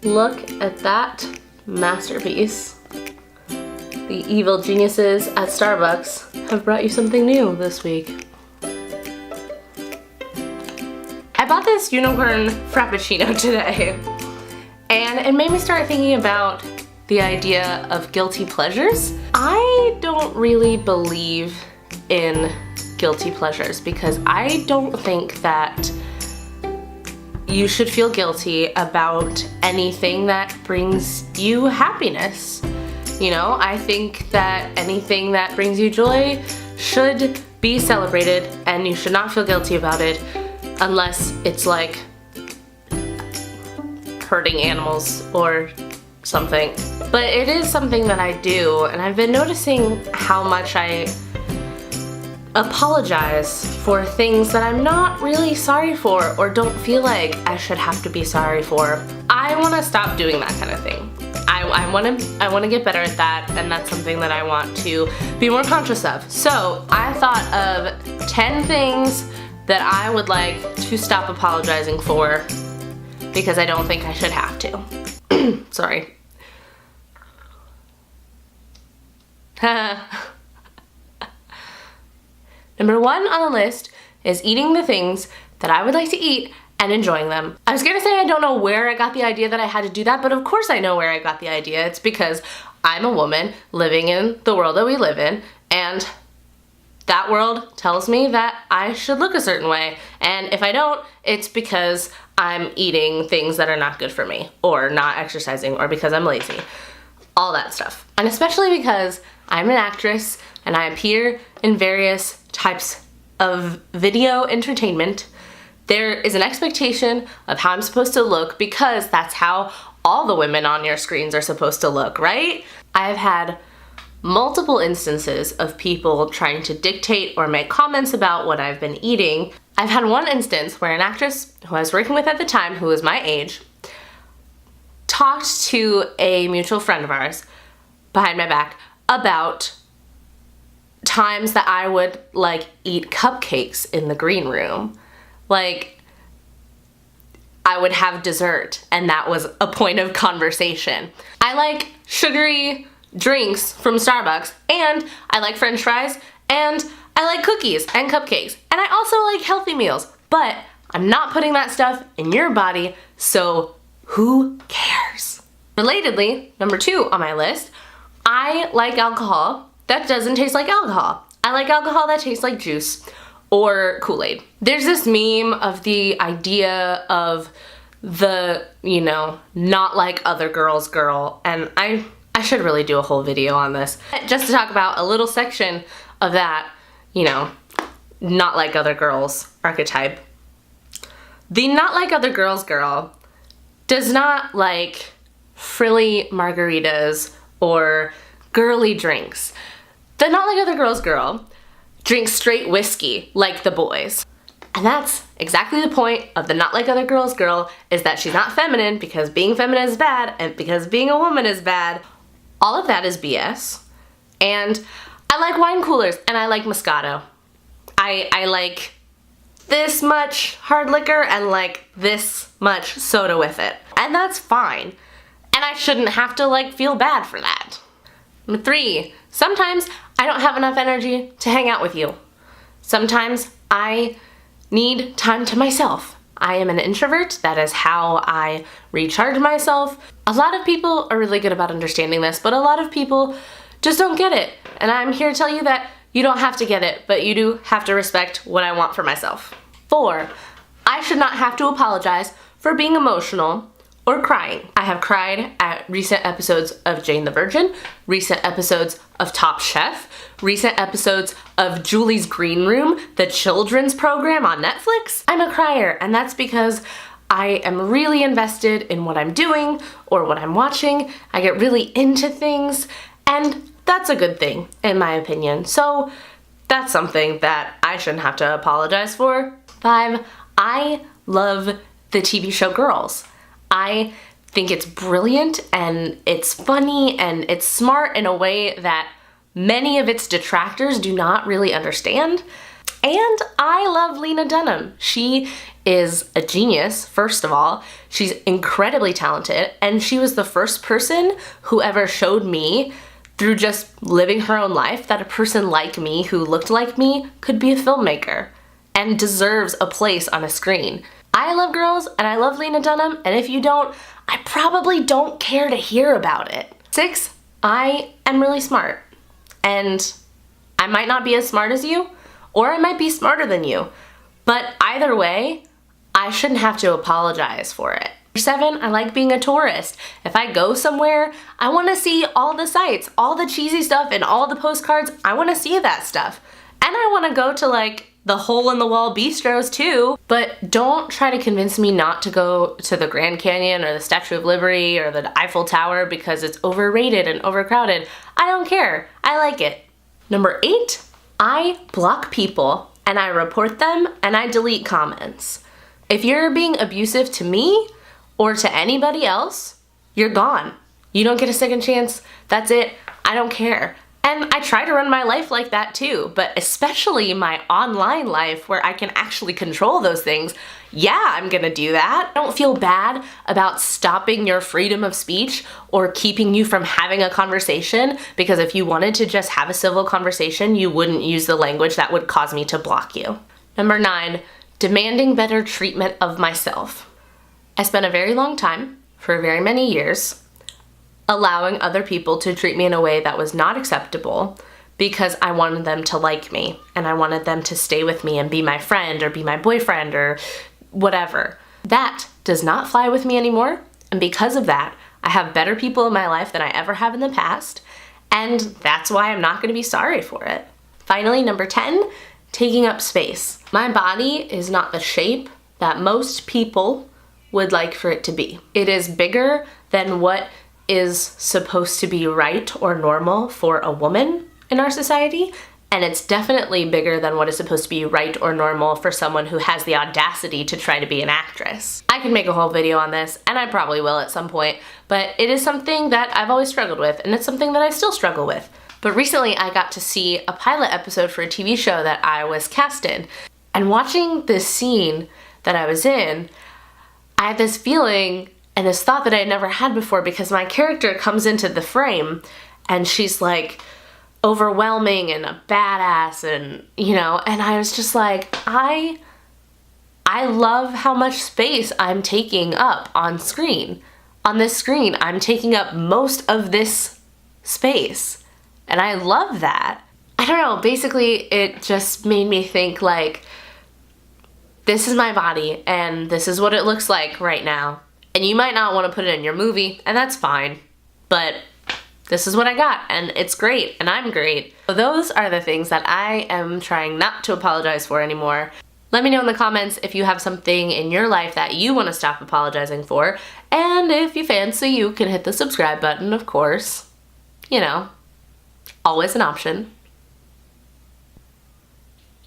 Look at that masterpiece. The evil geniuses at Starbucks have brought you something new this week. I bought this unicorn frappuccino today, and it made me start thinking about the idea of guilty pleasures. I don't really believe in guilty pleasures because I don't think that you should feel guilty about anything that brings you happiness. You know, I think that anything that brings you joy should be celebrated and you should not feel guilty about it unless it's like hurting animals or something. But it is something that I do, and I've been noticing how much I apologize for things that I'm not really sorry for or don't feel like I should have to be sorry for. I want to stop doing that kind of thing. I want to get better at that, and that's something that I want to be more conscious of. So I thought of 10 things that I would like to stop apologizing for because I don't think I should have to. Sorry. Number 1 on the list is eating the things that I would like to eat and enjoying them. I was gonna say I don't know where I got the idea that I had to do that, but of course I know where I got the idea. It's because I'm a woman living in the world that we live in, and that world tells me that I should look a certain way. And if I don't, it's because I'm eating things that are not good for me, or not exercising, or because I'm lazy. All that stuff. And especially because I'm an actress and I appear in various types of video entertainment, there is an expectation of how I'm supposed to look because that's how all the women on your screens are supposed to look, right? I've had multiple instances of people trying to dictate or make comments about what I've been eating. I've had one instance where an actress who I was working with at the time, who was my age, talked to a mutual friend of ours behind my back about times that I would like eat cupcakes in the green room. Like, I would have dessert and that was a point of conversation. I like sugary drinks from Starbucks, and I like french fries, and I like cookies and cupcakes, and I also like healthy meals, but I'm not putting that stuff in your body, so who cares? Relatedly, number 2 on my list, I like alcohol that doesn't taste like alcohol. I like alcohol that tastes like juice or Kool-Aid. There's this meme of the idea of the, you know, not like other girls girl, and I should really do a whole video on this just to talk about a little section of that, you know, not like other girls archetype. The not like other girls girl does not like frilly margaritas or girly drinks. The not like other girls girl drinks straight whiskey like the boys. And that's exactly the point of the not like other girls girl, is that she's not feminine because being feminine is bad and because being a woman is bad. All of that is BS. And I like wine coolers and I like Moscato. I like this much hard liquor and like this much soda with it. And that's fine. And I shouldn't have to like feel bad for that. Number 3, sometimes I don't have enough energy to hang out with you. Sometimes I need time to myself. I am an introvert. That is how I recharge myself. A lot of people are really good about understanding this, but a lot of people just don't get it. And I'm here to tell you that you don't have to get it, but you do have to respect what I want for myself. 4, I should not have to apologize for being emotional or crying. I have cried at recent episodes of Jane the Virgin, recent episodes of Top Chef, recent episodes of Julie's Green Room, the children's program on Netflix. I'm a crier, and that's because I am really invested in what I'm doing or what I'm watching. I get really into things, and that's a good thing, in my opinion. So that's something that I shouldn't have to apologize for. 5, I love the TV show Girls. I think it's brilliant and it's funny and it's smart in a way that many of its detractors do not really understand. And I love Lena Dunham. She is a genius, first of all. She's incredibly talented, and she was the first person who ever showed me, through just living her own life, that a person like me who looked like me could be a filmmaker and deserves a place on a screen. I love girls and I love Lena Dunham, and if you don't, I probably don't care to hear about it. 6, I am really smart. And I might not be as smart as you, or I might be smarter than you. But either way, I shouldn't have to apologize for it. 7, I like being a tourist. If I go somewhere, I want to see all the sights, all the cheesy stuff and all the postcards. I want to see that stuff. And I want to go to like the hole-in-the-wall bistros too, but don't try to convince me not to go to the Grand Canyon or the Statue of Liberty or the Eiffel Tower because it's overrated and overcrowded. I don't care. I like it. Number 8, I block people and I report them and I delete comments. If you're being abusive to me or to anybody else, you're gone. You don't get a second chance. That's it. I don't care. And I try to run my life like that too, but especially my online life where I can actually control those things. Yeah, I'm gonna do that. I don't feel bad about stopping your freedom of speech or keeping you from having a conversation, because if you wanted to just have a civil conversation, you wouldn't use the language that would cause me to block you. Number 9, demanding better treatment of myself. I spent a very long time, for very many years, allowing other people to treat me in a way that was not acceptable because I wanted them to like me and I wanted them to stay with me and be my friend or be my boyfriend or whatever. That does not fly with me anymore, and because of that, I have better people in my life than I ever have in the past, and that's why I'm not going to be sorry for it. Finally, number 10, taking up space. My body is not the shape that most people would like for it to be. It is bigger than what is supposed to be right or normal for a woman in our society, and it's definitely bigger than what is supposed to be right or normal for someone who has the audacity to try to be an actress. I can make a whole video on this, and I probably will at some point, but it is something that I've always struggled with, and it's something that I still struggle with. But recently I got to see a pilot episode for a TV show that I was cast in, and watching this scene that I was in, I had this feeling and this thought that I had never had before, because my character comes into the frame and she's like overwhelming and a badass, and and I was just like, I love how much space I'm taking up on screen. On this screen, I'm taking up most of this space, and I love that. I don't know, basically it just made me think like, this is my body and this is what it looks like right now. And you might not want to put it in your movie, and that's fine, but this is what I got, and it's great, and I'm great. So those are the things that I am trying not to apologize for anymore. Let me know in the comments if you have something in your life that you want to stop apologizing for, and if you fancy, you can hit the subscribe button, of course. Always an option.